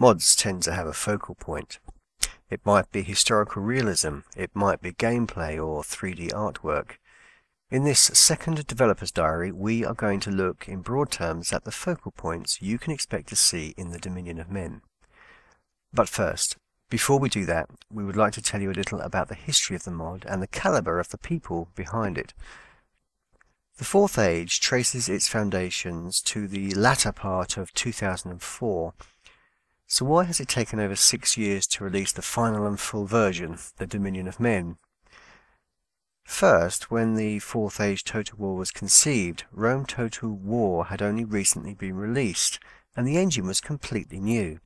Mods tend to have a focal point. It might be historical realism, it might be gameplay or 3D artwork. In this second developer's diary, we are going to look in broad terms at the focal points you can expect to see in the Dominion of Men. But first, before we do that, we would like to tell you a little about the history of the mod and the caliber of the people behind it. The Fourth Age traces its foundations to the latter part of 2004. So why has it taken over 6 years to release the final and full version, the Dominion of Men? First, when the Fourth Age Total War was conceived, Rome Total War had only recently been released, and the engine was completely new,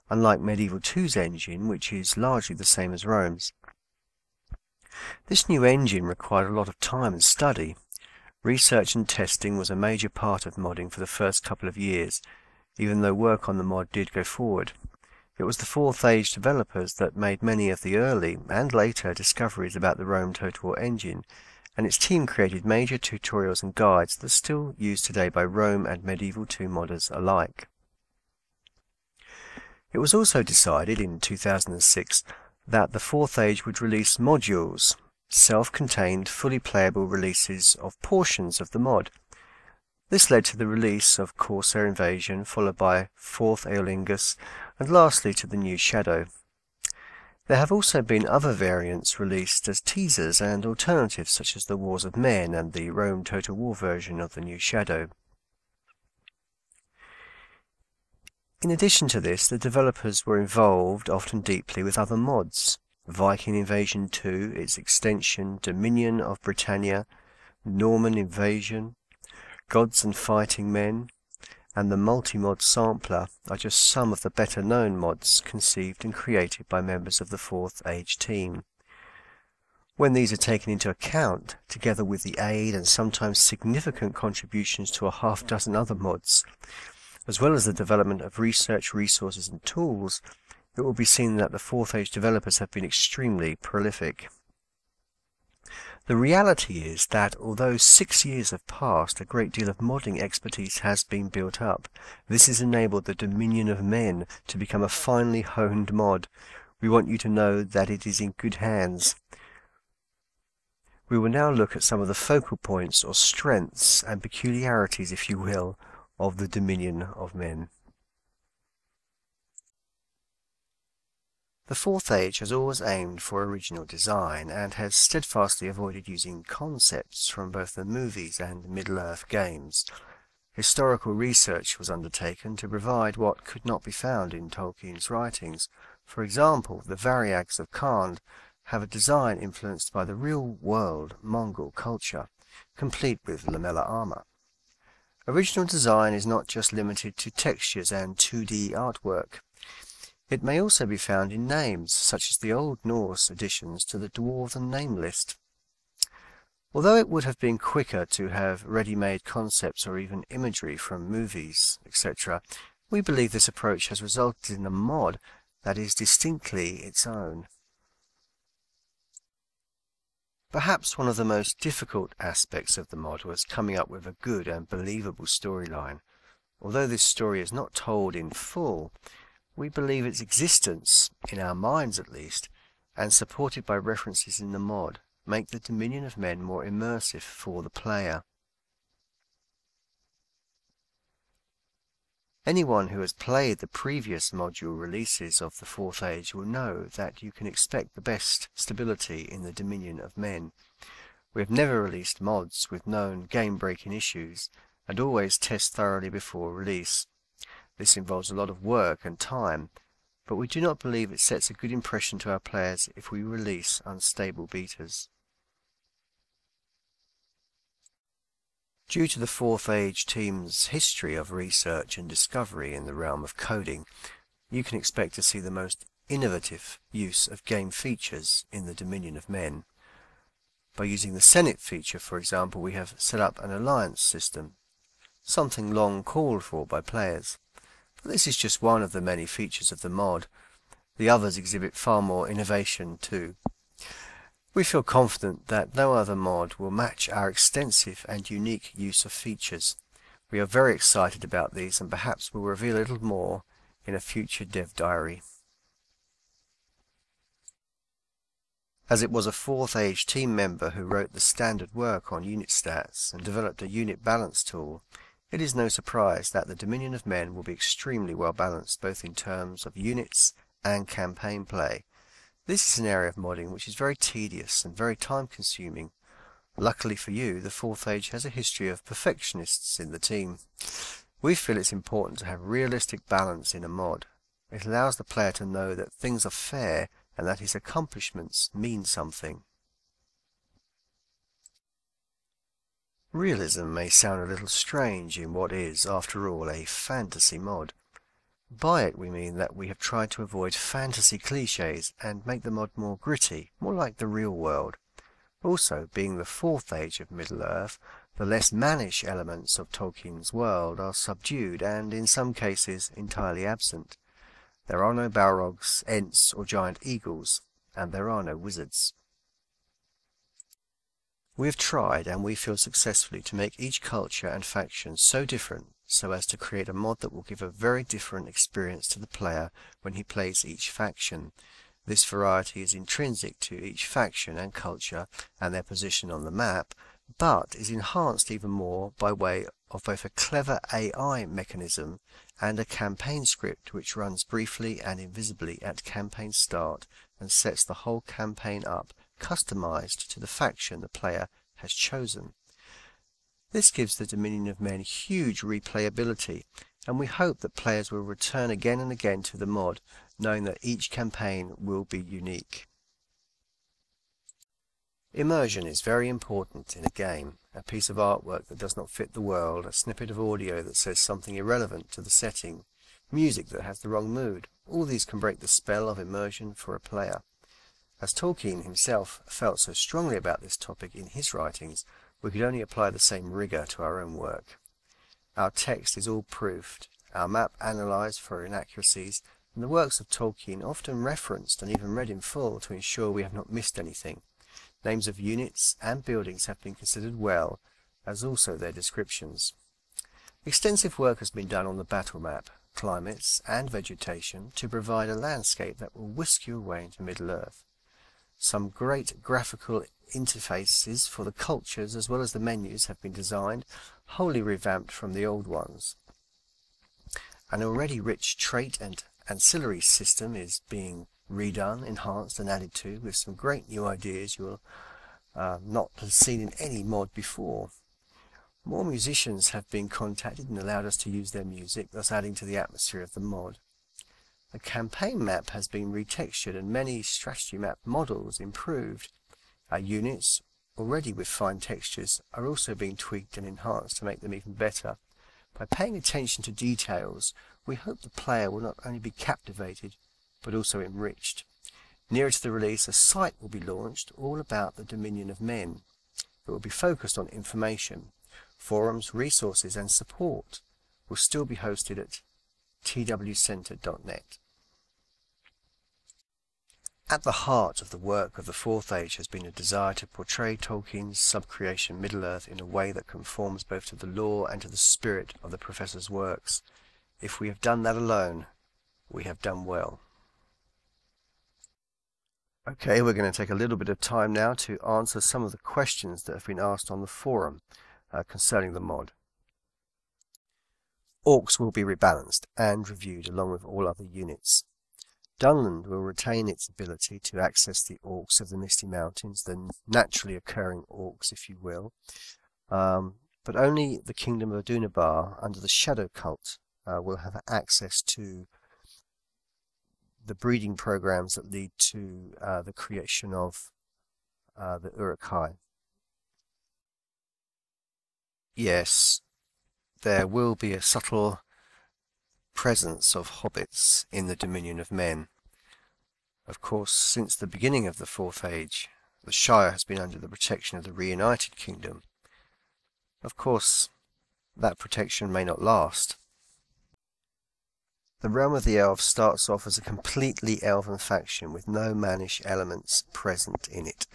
unlike Medieval 2's engine, which is largely the same as Rome's. This new engine required a lot of time and study. Research and testing was a major part of modding for the first couple of years, even though work on the mod did go forward. It was the Fourth Age developers that made many of the early and later discoveries about the Rome Total War engine, and its team created major tutorials and guides that are still used today by Rome and Medieval 2 modders alike. It was also decided in 2006 that the Fourth Age would release modules, self-contained, fully playable releases of portions of the mod. This led to the release of Corsair Invasion, followed by Fourth Aeolingus, and lastly to the new Shadow. There have also been other variants released as teasers and alternatives, such as the Wars of Men and the Rome Total War version of the new Shadow. In addition to this, the developers were involved, often deeply, with other mods. Viking Invasion 2, its extension, Dominion of Britannia, Norman Invasion, Gods and Fighting Men, and the Multi-Mod Sampler are just some of the better-known mods conceived and created by members of the Fourth Age team. When these are taken into account, together with the aid and sometimes significant contributions to a half-dozen other mods, as well as the development of research resources and tools, it will be seen that the Fourth Age developers have been extremely prolific. The reality is that although 6 years have passed, a great deal of modding expertise has been built up. This has enabled the Dominion of Men to become a finely honed mod. We want you to know that it is in good hands. We will now look at some of the focal points or strengths and peculiarities, if you will, of the Dominion of Men. The Fourth Age has always aimed for original design and has steadfastly avoided using concepts from both the movies and Middle-earth games. Historical research was undertaken to provide what could not be found in Tolkien's writings. For example, the Variags of Khand have a design influenced by the real-world Mongol culture, complete with lamella armor. Original design is not just limited to textures and 2D artwork. It may also be found in names, such as the Old Norse additions to the Dwarven name list. Although it would have been quicker to have ready-made concepts or even imagery from movies, etc., we believe this approach has resulted in a mod that is distinctly its own. Perhaps one of the most difficult aspects of the mod was coming up with a good and believable storyline. Although this story is not told in full, we believe its existence, in our minds at least, and supported by references in the mod, make the Dominion of Men more immersive for the player. Anyone who has played the previous module releases of the Fourth Age will know that you can expect the best stability in the Dominion of Men. We have never released mods with known game-breaking issues, and always test thoroughly before release. This involves a lot of work and time, but we do not believe it sets a good impression to our players if we release unstable betas. Due to the Fourth Age team's history of research and discovery in the realm of coding, you can expect to see the most innovative use of game features in the Dominion of Men. By using the Senate feature, for example, we have set up an alliance system, something long called for by players. But this is just one of the many features of the mod. The others exhibit far more innovation too. We feel confident that no other mod will match our extensive and unique use of features. We are very excited about these and perhaps will reveal a little more in a future dev diary. As it was a 4th Age team member who wrote the standard work on unit stats and developed a unit balance tool, it is no surprise that the Dominion of Men will be extremely well balanced both in terms of units and campaign play. This is an area of modding which is very tedious and very time consuming. Luckily for you, the 4th Age has a history of perfectionists in the team. We feel it's important to have realistic balance in a mod. It allows the player to know that things are fair and that his accomplishments mean something. Realism may sound a little strange in what is, after all, a fantasy mod. By it we mean that we have tried to avoid fantasy cliches and make the mod more gritty, more like the real world. Also, being the 4th Age of Middle-earth, the less mannish elements of Tolkien's world are subdued and, in some cases, entirely absent. There are no Balrogs, Ents or giant eagles, and there are no wizards. We have tried, and we feel successfully, to make each culture and faction so different so as to create a mod that will give a very different experience to the player when he plays each faction. This variety is intrinsic to each faction and culture and their position on the map, but is enhanced even more by way of both a clever AI mechanism and a campaign script which runs briefly and invisibly at campaign start and sets the whole campaign up customized to the faction the player has chosen. This gives the Dominion of Men huge replayability, and we hope that players will return again and again to the mod, knowing that each campaign will be unique. Immersion is very important in a game. A piece of artwork that does not fit the world, a snippet of audio that says something irrelevant to the setting, music that has the wrong mood, all these can break the spell of immersion for a player. As Tolkien himself felt so strongly about this topic in his writings, we could only apply the same rigour to our own work. Our text is all proofed, our map analysed for inaccuracies, and the works of Tolkien often referenced and even read in full to ensure we have not missed anything. Names of units and buildings have been considered well, as also their descriptions. Extensive work has been done on the battle map, climates and vegetation to provide a landscape that will whisk you away into Middle-earth. Some great graphical interfaces for the cultures as well as the menus have been designed, wholly revamped from the old ones. An already rich trait and ancillary system is being redone, enhanced and added to with some great new ideas you will not have seen in any mod before. More musicians have been contacted and allowed us to use their music, thus adding to the atmosphere of the mod. The campaign map has been retextured and many strategy map models improved. Our units, already with fine textures, are also being tweaked and enhanced to make them even better. By paying attention to details, we hope the player will not only be captivated, but also enriched. Nearer to the release, a site will be launched all about the Dominion of Men. It will be focused on information. Forums, resources and support will still be hosted at twcenter.net. At the heart of the work of the 4th Age has been a desire to portray Tolkien's sub-creation Middle-earth in a way that conforms both to the lore and to the spirit of the Professor's works. If we have done that alone, we have done well. Okay, we're going to take a little bit of time now to answer some of the questions that have been asked on the forum concerning the mod. Orcs will be rebalanced and reviewed along with all other units. Dunland will retain its ability to access the orcs of the Misty Mountains, the naturally occurring orcs, if you will, but only the Kingdom of Dunabar under the Shadow Cult will have access to the breeding programs that lead to the creation of the Uruk-hai. Yes, there will be a subtle presence of hobbits in the Dominion of Men. Of course, since the beginning of the 4th Age, the Shire has been under the protection of the reunited kingdom. Of course, that protection may not last. The Realm of the Elves starts off as a completely elven faction with no mannish elements present in it.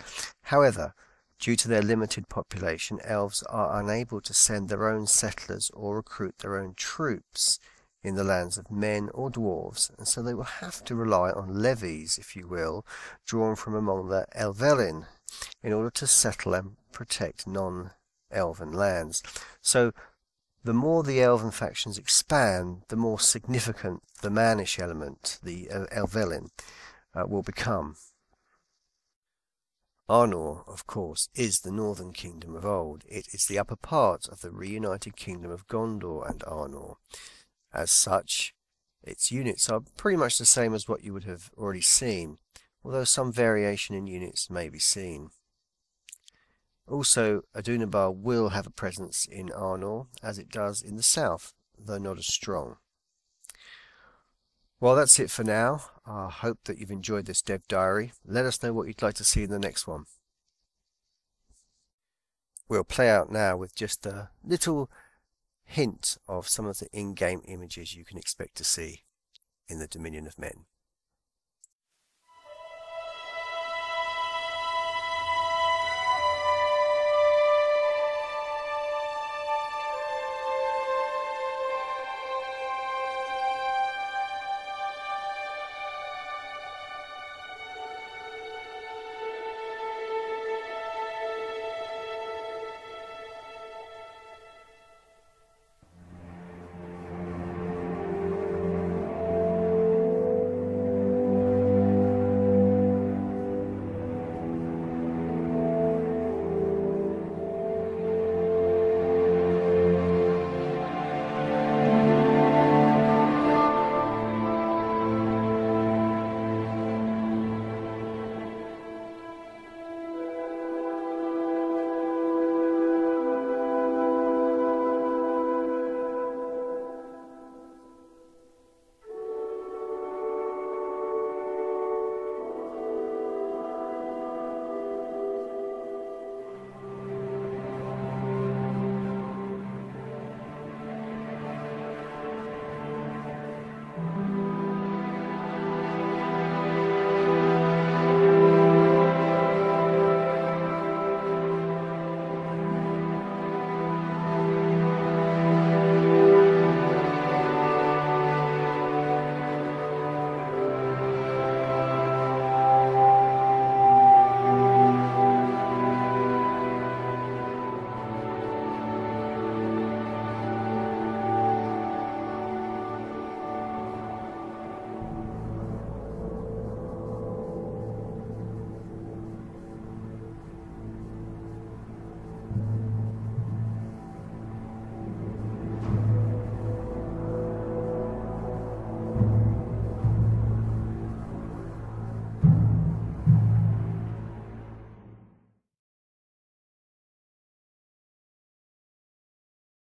However, due to their limited population, elves are unable to send their own settlers or recruit their own troops in the lands of men or dwarves, and so they will have to rely on levies, if you will, drawn from among the Elvelin in order to settle and protect non-elven lands. So the more the elven factions expand, the more significant the mannish element, the Elvelin, will become. Arnor, of course, is the northern kingdom of old. It is the upper part of the reunited kingdom of Gondor and Arnor. As such, its units are pretty much the same as what you would have already seen, although some variation in units may be seen. Also, Adunabar will have a presence in Arnor, as it does in the south, though not as strong. Well, that's it for now. I hope that you've enjoyed this dev diary. Let us know what you'd like to see in the next one. We'll play out now with just a little hint of some of the in-game images you can expect to see in the Dominion of Men.